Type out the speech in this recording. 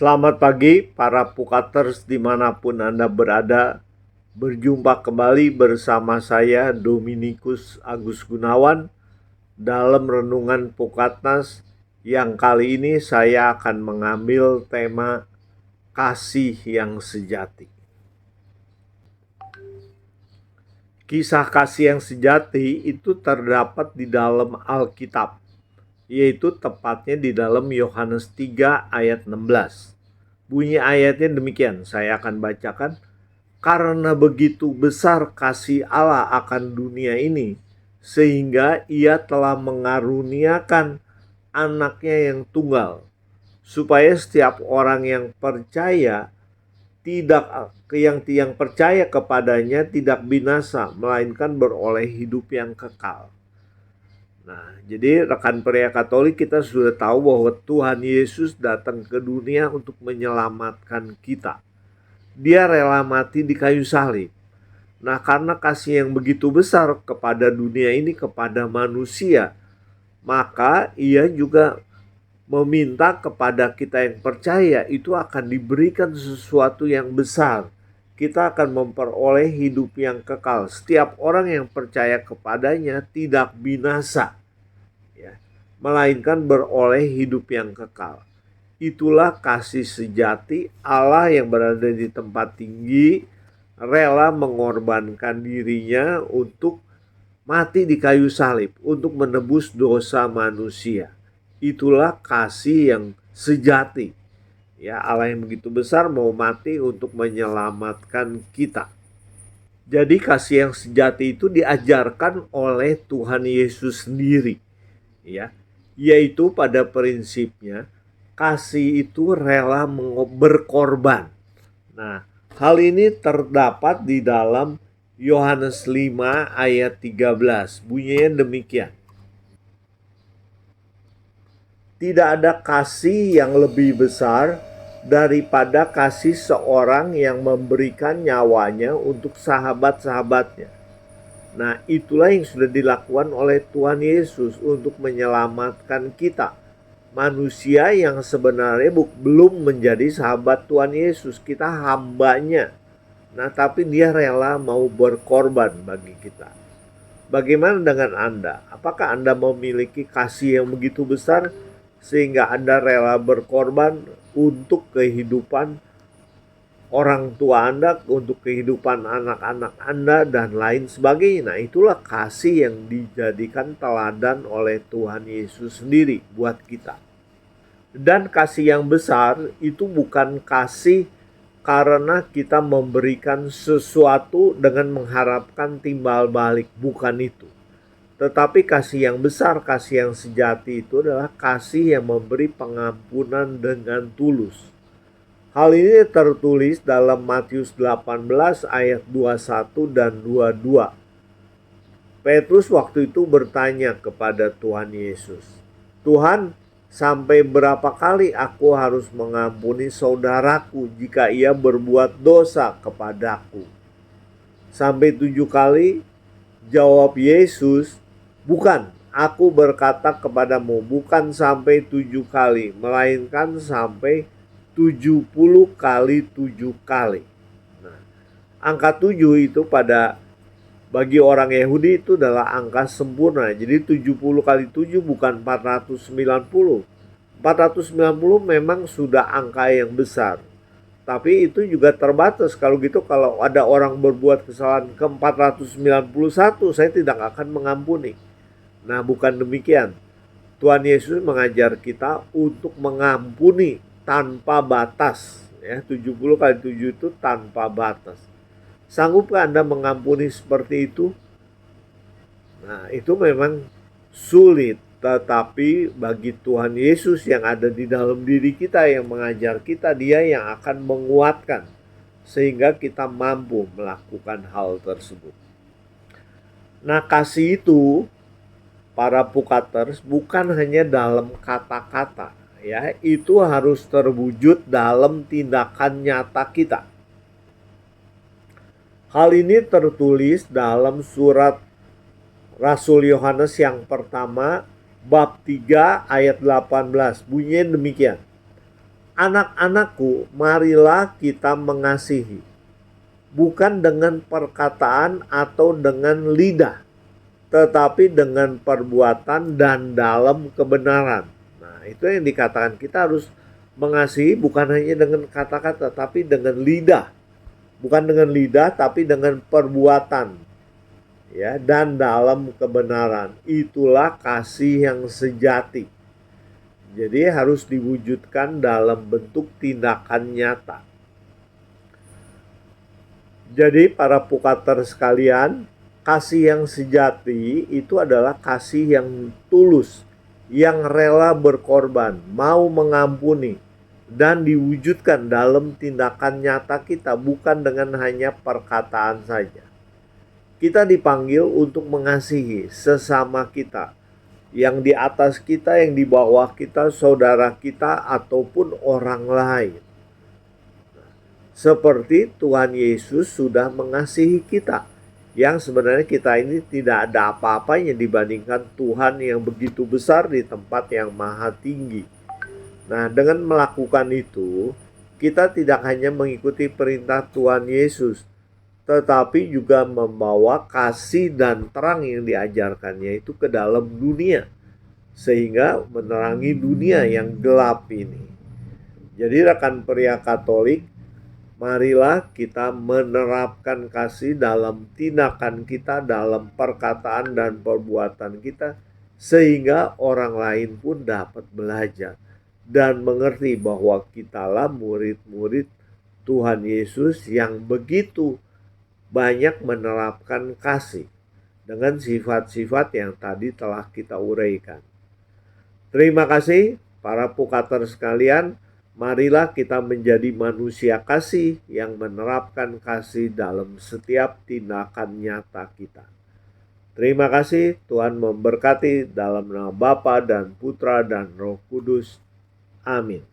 Selamat pagi para Pukaters dimanapun Anda berada. Berjumpa kembali bersama saya Dominikus Agus Gunawan dalam Renungan Pukatnas yang kali ini saya akan mengambil tema kasih yang sejati. Kisah kasih yang sejati itu terdapat di dalam Alkitab, yaitu tepatnya di dalam Yohanes 3 ayat 16. Bunyi ayatnya demikian, saya akan bacakan. Karena begitu besar kasih Allah akan dunia ini, sehingga ia telah mengaruniakan anaknya yang tunggal, supaya setiap orang yang percaya yang percaya kepadanya tidak binasa, melainkan beroleh hidup yang kekal. Nah, jadi rekan pria Katolik, kita sudah tahu bahwa Tuhan Yesus datang ke dunia untuk menyelamatkan kita. Dia rela mati di kayu salib. Nah, karena kasih yang begitu besar kepada dunia ini, kepada manusia, maka ia juga meminta kepada kita yang percaya itu akan diberikan sesuatu yang besar. Kita akan memperoleh hidup yang kekal. Setiap orang yang percaya kepadanya tidak binasa, ya, melainkan beroleh hidup yang kekal. Itulah kasih sejati Allah yang berada di tempat tinggi, rela mengorbankan dirinya untuk mati di kayu salib, untuk menebus dosa manusia. Itulah kasih yang sejati. Ya, Allah yang begitu besar mau mati untuk menyelamatkan kita. Jadi kasih yang sejati itu diajarkan oleh Tuhan Yesus sendiri, ya. Yaitu pada prinsipnya kasih itu rela berkorban. Nah, hal ini terdapat di dalam Yohanes 5 ayat 13. Bunyinya demikian. Tidak ada kasih yang lebih besar daripada kasih seorang yang memberikan nyawanya untuk sahabat-sahabatnya. Nah, itulah yang sudah dilakukan oleh Tuhan Yesus untuk menyelamatkan kita. Manusia yang sebenarnya belum menjadi sahabat Tuhan Yesus. Kita hambanya. Nah, tapi dia rela mau berkorban bagi kita. Bagaimana dengan Anda? Apakah Anda memiliki kasih yang begitu besar sehingga Anda rela berkorban untuk kehidupan orang tua Anda, untuk kehidupan anak-anak Anda, dan lain sebagainya? Nah, itulah kasih yang dijadikan teladan oleh Tuhan Yesus sendiri buat kita. Dan kasih yang besar itu bukan kasih karena kita memberikan sesuatu dengan mengharapkan timbal balik, bukan itu. Tetapi kasih yang besar, kasih yang sejati itu adalah kasih yang memberi pengampunan dengan tulus. Hal ini tertulis dalam Matius 18 ayat 21 dan 22. Petrus waktu itu bertanya kepada Tuhan Yesus, "Tuhan, sampai berapa kali aku harus mengampuni saudaraku jika ia berbuat dosa kepadaku?" Sampai 7 kali? Jawab Yesus, "Bukan, aku berkata kepadamu, bukan sampai 7 kali, melainkan sampai 70 kali 7 kali." Nah, angka 7 itu bagi orang Yahudi itu adalah angka sempurna. Jadi 70 kali 7 bukan 490. 490 memang sudah angka yang besar. Tapi itu juga terbatas. Kalau gitu, kalau ada orang berbuat kesalahan ke 491, saya tidak akan mengampuni. Nah, bukan demikian. Tuhan Yesus mengajar kita untuk mengampuni tanpa batas. Ya, 70 kali 7 itu tanpa batas. Sanggupkah Anda mengampuni seperti itu? Nah, itu memang sulit. Tetapi bagi Tuhan Yesus yang ada di dalam diri kita, yang mengajar kita, Dia yang akan menguatkan sehingga kita mampu melakukan hal tersebut. Nah, kasih itu, para Pukaters, bukan hanya dalam kata-kata, ya, itu harus terwujud dalam tindakan nyata kita. Hal ini tertulis dalam surat Rasul Yohanes yang pertama, bab 3 ayat 18. Bunyinya demikian. Anak-anakku, marilah kita mengasihi, bukan dengan perkataan atau dengan lidah, tetapi dengan perbuatan dan dalam kebenaran. Nah, itu yang dikatakan, kita harus mengasihi bukan hanya dengan kata-kata, tapi dengan lidah. Bukan dengan lidah, tapi dengan perbuatan, ya, dan dalam kebenaran. Itulah kasih yang sejati. Jadi harus diwujudkan dalam bentuk tindakan nyata. Jadi para pukater sekalian, kasih yang sejati itu adalah kasih yang tulus, yang rela berkorban, mau mengampuni, dan diwujudkan dalam tindakan nyata kita, bukan dengan hanya perkataan saja. Kita dipanggil untuk mengasihi sesama kita, yang di atas kita, yang di bawah kita, saudara kita, ataupun orang lain. Seperti Tuhan Yesus sudah mengasihi kita, yang sebenarnya kita ini tidak ada apa-apanya dibandingkan Tuhan yang begitu besar di tempat yang maha tinggi. Nah, dengan melakukan itu, kita tidak hanya mengikuti perintah Tuhan Yesus, tetapi juga membawa kasih dan terang yang diajarkannya itu ke dalam dunia, sehingga menerangi dunia yang gelap ini. Jadi rekan pria Katolik, marilah kita menerapkan kasih dalam tindakan kita, dalam perkataan dan perbuatan kita, sehingga orang lain pun dapat belajar dan mengerti bahwa kitalah murid-murid Tuhan Yesus yang begitu banyak menerapkan kasih dengan sifat-sifat yang tadi telah kita uraikan. Terima kasih para pukater sekalian. Marilah kita menjadi manusia kasih yang menerapkan kasih dalam setiap tindakan nyata kita. Terima kasih, Tuhan memberkati dalam nama Bapa dan Putra dan Roh Kudus. Amin.